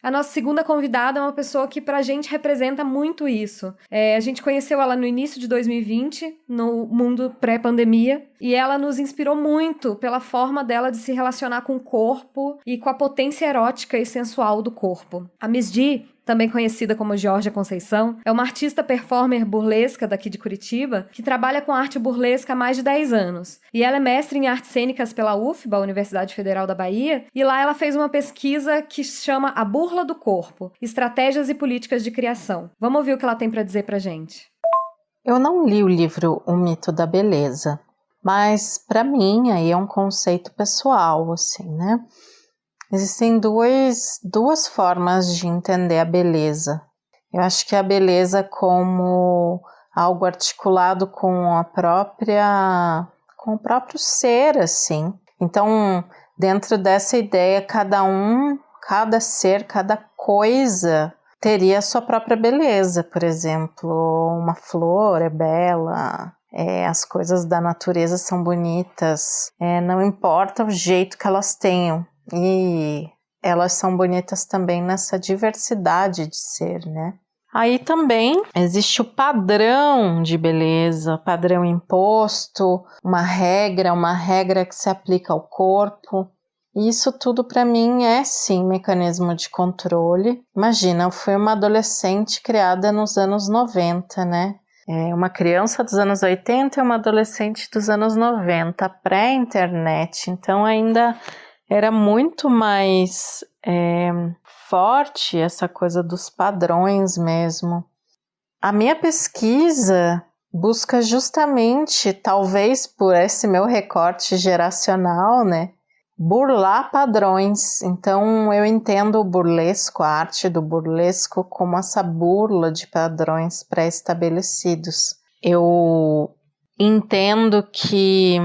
A nossa segunda convidada é uma pessoa que pra gente representa muito isso. A gente conheceu ela no início de 2020, no mundo pré-pandemia, e ela nos inspirou muito pela forma dela de se relacionar com o corpo e com a potência erótica e sensual do corpo. A Miss G, também conhecida como Georgia Conceição, é uma artista performer burlesca daqui de Curitiba, que trabalha com arte burlesca há mais de 10 anos. E ela é mestre em artes cênicas pela UFBA, Universidade Federal da Bahia, e lá ela fez uma pesquisa que se chama A Burla do Corpo, Estratégias e Políticas de Criação. Vamos ouvir o que ela tem para dizer pra gente. Eu não li o livro O Mito da Beleza, mas para mim aí é um conceito pessoal, assim, né? Existem duas formas de entender a beleza. Eu acho que a beleza como algo articulado com o próprio ser, assim. Então, dentro dessa ideia, cada ser, cada coisa teria a sua própria beleza. Por exemplo, uma flor é bela, as coisas da natureza são bonitas, não importa o jeito que elas tenham. E elas são bonitas também nessa diversidade de ser, né? Aí também existe o padrão de beleza, padrão imposto, uma regra que se aplica ao corpo. E isso tudo para mim é sim mecanismo de controle. Imagina, eu fui uma adolescente criada nos anos 90, né? Uma criança dos anos 80 e uma adolescente dos anos 90, pré-internet. Então ainda era muito mais forte essa coisa dos padrões mesmo. A minha pesquisa busca justamente, talvez por esse meu recorte geracional, né, burlar padrões. Então eu entendo o burlesco, a arte do burlesco, como essa burla de padrões pré-estabelecidos. Eu entendo que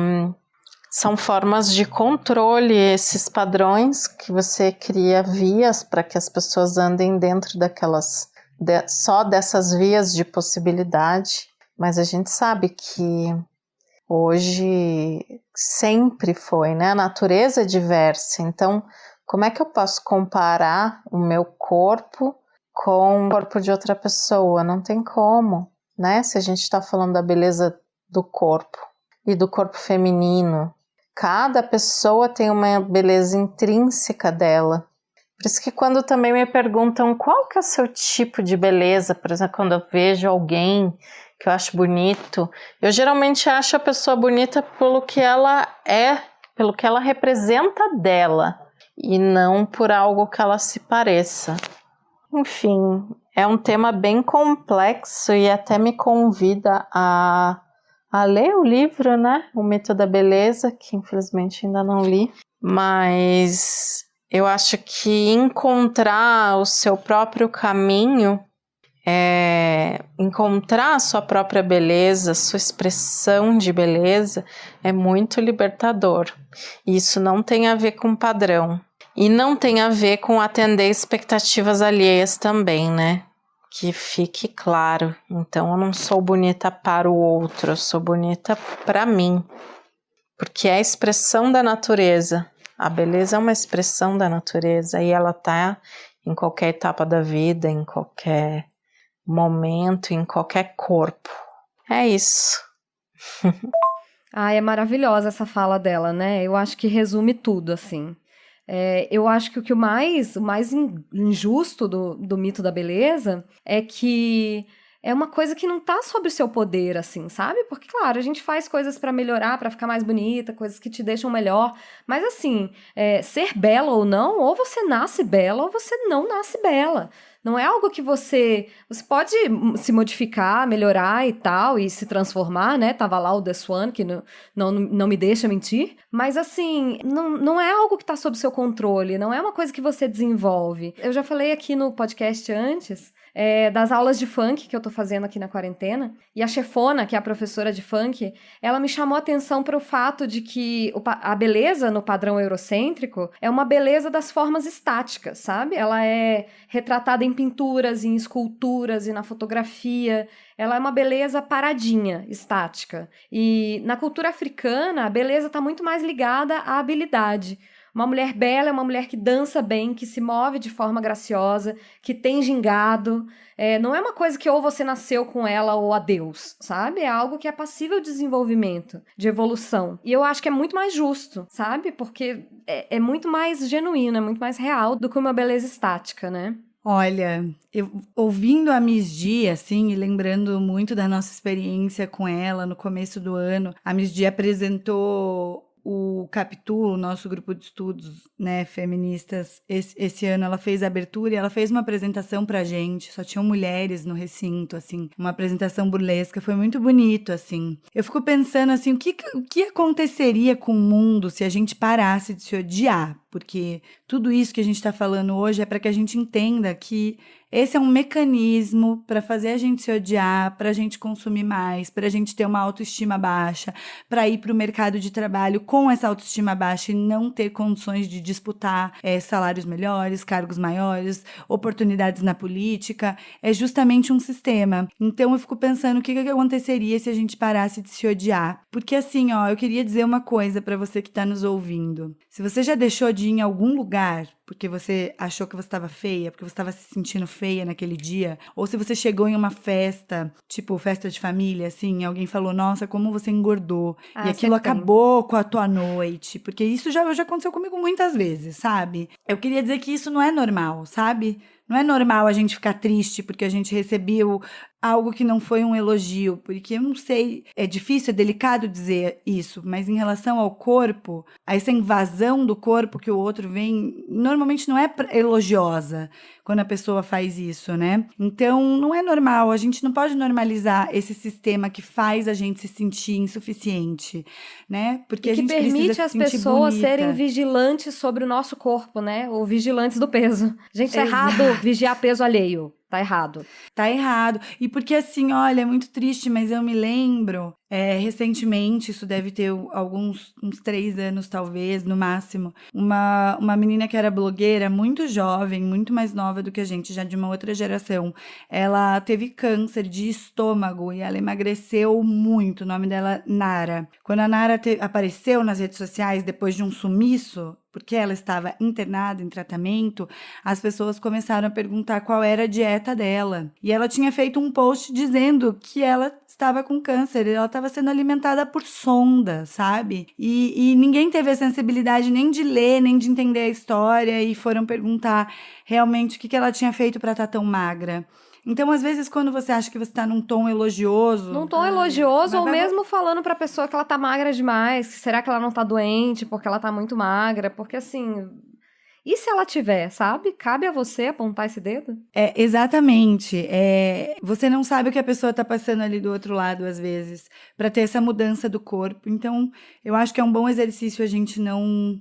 são formas de controle, esses padrões que você cria vias para que as pessoas andem dentro só dessas vias de possibilidade. Mas a gente sabe que hoje sempre foi, né? A natureza é diversa. Então, como é que eu posso comparar o meu corpo com o corpo de outra pessoa? Não tem como, né? Se a gente está falando da beleza do corpo. e do corpo feminino. Cada pessoa tem uma beleza intrínseca dela. Por isso que quando também me perguntam qual que é o seu tipo de beleza, por exemplo, quando eu vejo alguém que eu acho bonito, eu geralmente acho a pessoa bonita pelo que ela é, pelo que ela representa dela, e não por algo que ela se pareça. Enfim, é um tema bem complexo e até me convida a ler o livro, né? O Mito da Beleza, que infelizmente ainda não li, mas eu acho que encontrar o seu próprio caminho, encontrar a sua própria beleza, sua expressão de beleza, é muito libertador. Isso não tem a ver com padrão. E não tem a ver com atender expectativas alheias também, né? Que fique claro. Então, eu não sou bonita para o outro, eu sou bonita para mim. Porque é a expressão da natureza. A beleza é uma expressão da natureza e ela tá em qualquer etapa da vida, em qualquer momento, em qualquer corpo. É isso. É maravilhosa essa fala dela, né? Eu acho que resume tudo, assim. Eu acho que o mais injusto do mito da beleza é que é uma coisa que não tá sob o seu poder, assim, sabe? Porque, claro, a gente faz coisas pra melhorar, pra ficar mais bonita, coisas que te deixam melhor, mas, assim, ser bela ou não, ou você nasce bela ou você não nasce bela. Não é algo que você pode se modificar, melhorar e tal, e se transformar, né? Tava lá o The Swan, que não me deixa mentir. Mas, assim, não é algo que tá sob seu controle, não é uma coisa que você desenvolve. Eu já falei aqui no podcast antes, das aulas de funk que eu tô fazendo aqui na quarentena, e a chefona, que é a professora de funk, ela me chamou a atenção para o fato de que a beleza no padrão eurocêntrico é uma beleza das formas estáticas, sabe? Ela é retratada em pinturas, em esculturas e na fotografia. Ela é uma beleza paradinha, estática. E na cultura africana, a beleza está muito mais ligada à habilidade. Uma mulher bela é uma mulher que dança bem, que se move de forma graciosa, que tem gingado. Não é uma coisa que ou você nasceu com ela ou adeus, sabe? É algo que é passível de desenvolvimento, de evolução. E eu acho que é muito mais justo, sabe? Porque é muito mais genuíno, é muito mais real do que uma beleza estática, né? Olha, eu ouvindo a Miss Di, assim, e lembrando muito da nossa experiência com ela no começo do ano, a Miss Di apresentou o Capitu, o nosso grupo de estudos, né, feministas, esse ano ela fez a abertura e ela fez uma apresentação pra gente, só tinham mulheres no recinto, assim, uma apresentação burlesca, foi muito bonito, assim. Eu fico pensando, assim, o que aconteceria com o mundo se a gente parasse de se odiar? Porque tudo isso que a gente tá falando hoje é para que a gente entenda que esse é um mecanismo para fazer a gente se odiar, para a gente consumir mais, para a gente ter uma autoestima baixa, para ir para o mercado de trabalho com essa autoestima baixa e não ter condições de disputar salários melhores, cargos maiores, oportunidades na política. É justamente um sistema. Então eu fico pensando o que aconteceria se a gente parasse de se odiar. Porque assim, eu queria dizer uma coisa para você que está nos ouvindo. Se você já deixou de ir em algum lugar porque você achou que você estava feia, porque você estava se sentindo feia naquele dia, ou se você chegou em uma festa, tipo festa de família, assim, alguém falou, nossa, como você engordou, e aquilo acabou com a tua noite, porque isso já aconteceu comigo muitas vezes, sabe? Eu queria dizer que isso não é normal, sabe? Não é normal a gente ficar triste porque a gente recebeu algo que não foi um elogio, porque eu não sei, é difícil, é delicado dizer isso, mas em relação ao corpo, essa invasão do corpo que o outro vem, normalmente não é elogiosa quando a pessoa faz isso, né? Então, não é normal, a gente não pode normalizar esse sistema que faz a gente se sentir insuficiente, né? Porque a gente permite precisa as se sentir pessoas bonita. serem vigilantes sobre o nosso corpo, né? Ou vigilantes do peso. Gente, é errado vigiar peso alheio. Tá errado. Tá errado. E porque assim, olha, é muito triste, mas eu me lembro, recentemente, isso deve ter uns 3 anos talvez, no máximo, uma menina que era blogueira, muito jovem, muito mais nova do que a gente, já de uma outra geração. Ela teve câncer de estômago e ela emagreceu muito. O nome dela é Nara. Quando a Nara apareceu nas redes sociais depois de um sumiço, porque ela estava internada em tratamento, as pessoas começaram a perguntar qual era a dieta dela. E ela tinha feito um post dizendo que ela estava com câncer, ela estava estava sendo alimentada por sonda, sabe? E ninguém teve a sensibilidade nem de ler, nem de entender a história e foram perguntar realmente o que ela tinha feito para estar tão magra. Então, às vezes, quando você acha que você tá num tom elogioso... Num tom elogioso, ou mesmo falando pra pessoa que ela tá magra demais, será que ela não tá doente porque ela tá muito magra? Porque, assim... E se ela tiver, sabe? Cabe a você apontar esse dedo? Exatamente. Você não sabe o que a pessoa tá passando ali do outro lado, às vezes, pra ter essa mudança do corpo. Então, eu acho que é um bom exercício a gente não...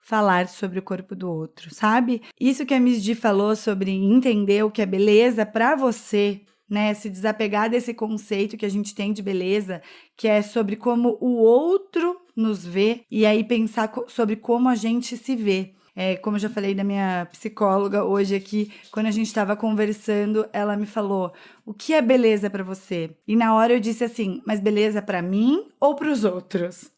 falar sobre o corpo do outro, sabe? Isso que a Miss Di falou sobre entender o que é beleza pra você, né? Se desapegar desse conceito que a gente tem de beleza, que é sobre como o outro nos vê, e aí pensar sobre como a gente se vê. Como eu já falei da minha psicóloga hoje aqui, quando a gente estava conversando, ela me falou, o que é beleza pra você? E na hora eu disse assim, mas beleza pra mim ou pros outros?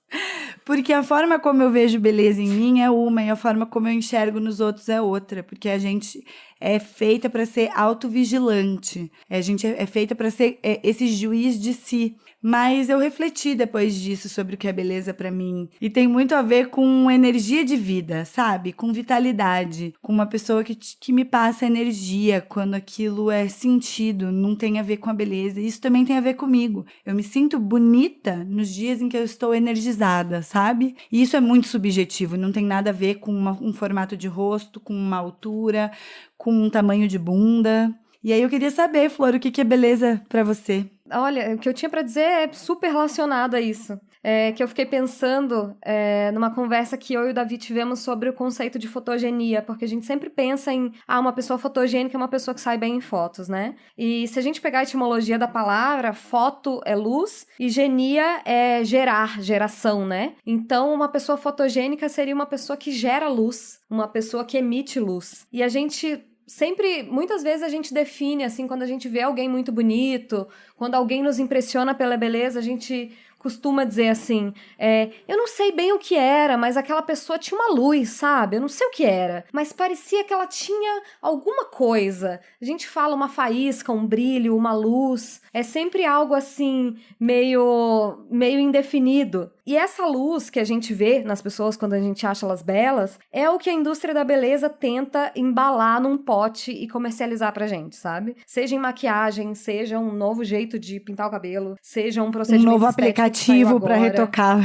Porque a forma como eu vejo beleza em mim é uma, e a forma como eu enxergo nos outros é outra. Porque a gente é feita para ser autovigilante. A gente é feita para ser esse juiz de si. Mas eu refleti depois disso sobre o que é beleza para mim. E tem muito a ver com energia de vida, sabe? Com vitalidade. Com uma pessoa que me passa energia quando aquilo é sentido. Não tem a ver com a beleza. Isso também tem a ver comigo. Eu me sinto bonita nos dias em que eu estou energizada, sabe? E isso é muito subjetivo. Não tem nada a ver com um formato de rosto, com uma altura, com um tamanho de bunda. E aí eu queria saber, Flor, o que é beleza pra você? Olha, o que eu tinha pra dizer é super relacionado a isso. Que eu fiquei pensando numa conversa que eu e o Davi tivemos sobre o conceito de fotogenia, porque a gente sempre pensa em, uma pessoa fotogênica é uma pessoa que sai bem em fotos, né? E se a gente pegar a etimologia da palavra, foto é luz e genia é gerar, geração, né? Então, uma pessoa fotogênica seria uma pessoa que gera luz, uma pessoa que emite luz. E a gente... muitas vezes a gente define, assim, quando a gente vê alguém muito bonito, quando alguém nos impressiona pela beleza, a gente costuma dizer assim, eu não sei bem o que era, mas aquela pessoa tinha uma luz, sabe? Eu não sei o que era, mas parecia que ela tinha alguma coisa. A gente fala uma faísca, um brilho, uma luz, é sempre algo assim, meio indefinido. E essa luz que a gente vê nas pessoas quando a gente acha elas belas, é o que a indústria da beleza tenta embalar num pote e comercializar pra gente, sabe? Seja em maquiagem, seja um novo jeito de pintar o cabelo, seja um procedimento novo aplicativo para retocar.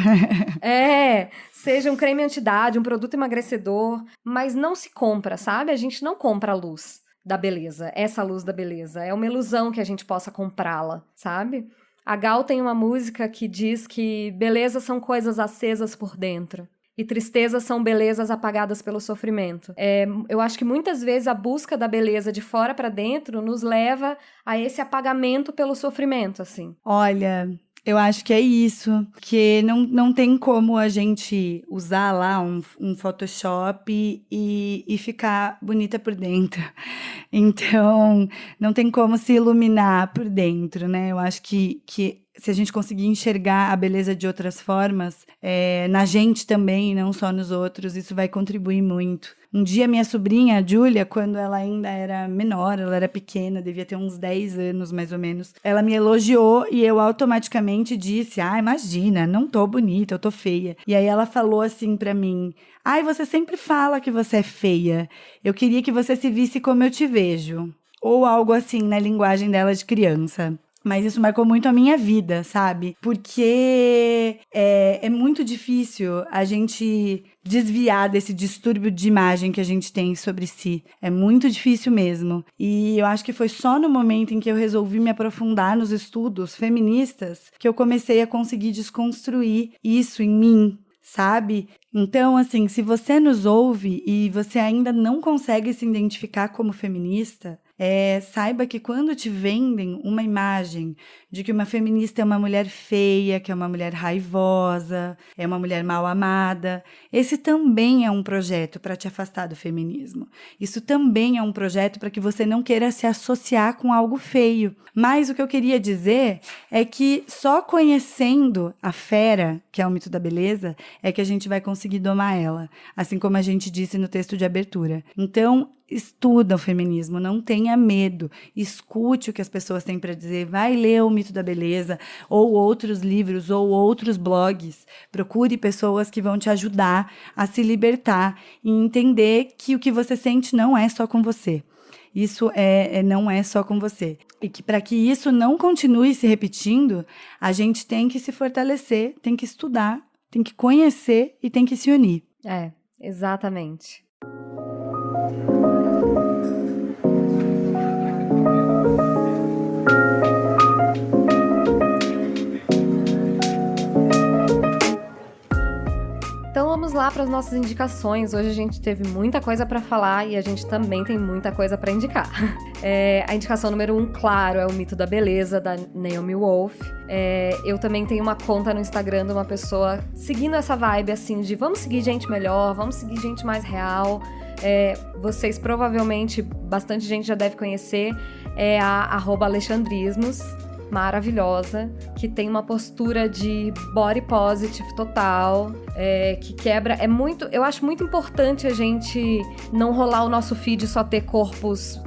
Seja um creme anti-idade, um produto emagrecedor, mas não se compra, sabe? A gente não compra a luz da beleza, essa luz da beleza. É uma ilusão que a gente possa comprá-la, sabe? A Gal tem uma música que diz que beleza são coisas acesas por dentro e tristezas são belezas apagadas pelo sofrimento. Eu acho que muitas vezes a busca da beleza de fora para dentro nos leva a esse apagamento pelo sofrimento, assim. Olha... Eu acho que é isso, que não tem como a gente usar lá um Photoshop e ficar bonita por dentro. Então, não tem como se iluminar por dentro, né? Eu acho que se a gente conseguir enxergar a beleza de outras formas, na gente também, não só nos outros, isso vai contribuir muito. Um dia, minha sobrinha, a Júlia, quando ela ainda era menor, ela era pequena, devia ter uns 10 anos, mais ou menos, ela me elogiou e eu automaticamente disse, imagina, não tô bonita, eu tô feia. E aí ela falou assim pra mim, você sempre fala que você é feia, eu queria que você se visse como eu te vejo. Ou algo assim, na linguagem dela de criança. Mas isso marcou muito a minha vida, sabe? Porque é muito difícil a gente desviar desse distúrbio de imagem que a gente tem sobre si. É muito difícil mesmo. E eu acho que foi só no momento em que eu resolvi me aprofundar nos estudos feministas que eu comecei a conseguir desconstruir isso em mim, sabe? Então, assim, se você nos ouve e você ainda não consegue se identificar como feminista, saiba que quando te vendem uma imagem de que uma feminista é uma mulher feia, que é uma mulher raivosa, é uma mulher mal amada, esse também é um projeto para te afastar do feminismo. Isso também é um projeto para que você não queira se associar com algo feio. Mas o que eu queria dizer é que só conhecendo a fera, que é o mito da beleza, é que a gente vai conseguir domar ela, assim como a gente disse no texto de abertura. Então, estuda o feminismo, não tenha medo, escute o que as pessoas têm para dizer, vai ler o Mito da Beleza, ou outros livros, ou outros blogs, procure pessoas que vão te ajudar a se libertar e entender que o que você sente não é só com você. Isso não é só com você. E que para que isso não continue se repetindo, a gente tem que se fortalecer, tem que estudar, tem que conhecer e tem que se unir. Exatamente. Então vamos lá para as nossas indicações. Hoje a gente teve muita coisa para falar e a gente também tem muita coisa para indicar. A indicação número 1, claro, é o Mito da Beleza, da Naomi Wolf. Eu também tenho uma conta no Instagram de uma pessoa seguindo essa vibe, assim, de vamos seguir gente melhor, vamos seguir gente mais real. Vocês provavelmente, bastante gente já deve conhecer, é a @alexandrismos. Maravilhosa, que tem uma postura de body positive total, que quebra, eu acho muito importante a gente não rolar o nosso feed só ter corpos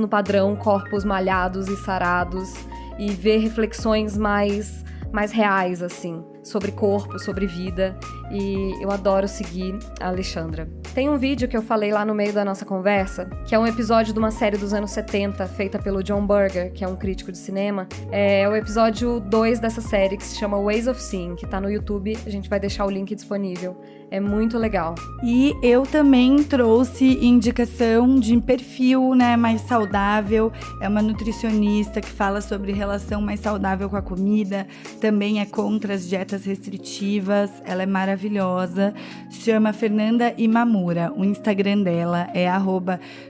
no padrão, corpos malhados e sarados, e ver reflexões mais reais, assim, sobre corpo, sobre vida, e eu adoro seguir a Alexandra. Tem um vídeo que eu falei lá no meio da nossa conversa, que é um episódio de uma série dos anos 70, feita pelo John Berger, que é um crítico de cinema. É o episódio 2 dessa série, que se chama Ways of Seeing, que tá no YouTube, a gente vai deixar o link disponível. É muito legal. E eu também trouxe indicação de perfil, né, mais saudável. É uma nutricionista que fala sobre relação mais saudável com a comida. Também é contra as dietas restritivas. Ela é maravilhosa. Se chama Fernanda Imamura. O Instagram dela é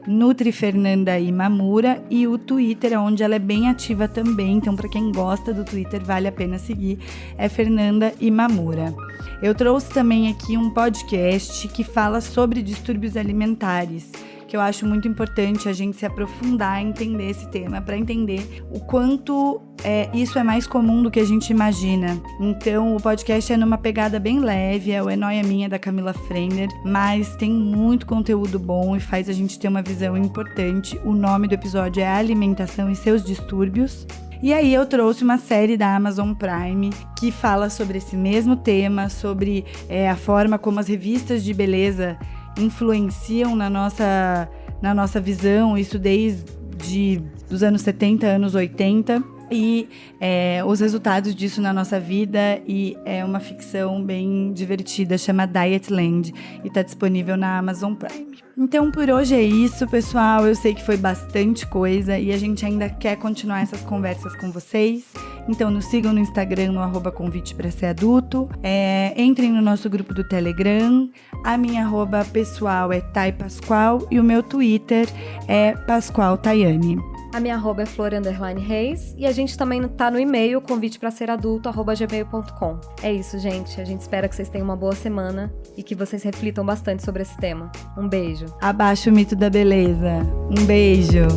@NutriFernandaImamura. E o Twitter, onde ela é bem ativa também. Então, para quem gosta do Twitter, vale a pena seguir. É Fernanda Imamura. Eu trouxe também aqui um podcast que fala sobre distúrbios alimentares, que eu acho muito importante a gente se aprofundar e entender esse tema, para entender o quanto isso é mais comum do que a gente imagina. Então, o podcast é numa pegada bem leve, é o É Nóia Minha, da Camila Frender, mas tem muito conteúdo bom e faz a gente ter uma visão importante. O nome do episódio é Alimentação e Seus Distúrbios. E aí eu trouxe uma série da Amazon Prime que fala sobre esse mesmo tema, sobre a forma como as revistas de beleza influenciam na nossa visão, isso desde os anos 70, anos 80, e os resultados disso na nossa vida, e é uma ficção bem divertida, chama Dietland, e está disponível na Amazon Prime. Então, por hoje é isso, pessoal. Eu sei que foi bastante coisa e a gente ainda quer continuar essas conversas com vocês. Então, nos sigam no Instagram, no @convite-para-ser-adulto. Entrem no nosso grupo do Telegram. A minha arroba pessoal é taipasqual e o meu Twitter é pasqualtaiane. A minha arroba é flor_reis e a gente também tá no e-mail convite-para-ser-adulto@gmail.com. É isso, gente. A gente espera que vocês tenham uma boa semana e que vocês reflitam bastante sobre esse tema. Um beijo. Abaixo o mito da beleza. Um beijo.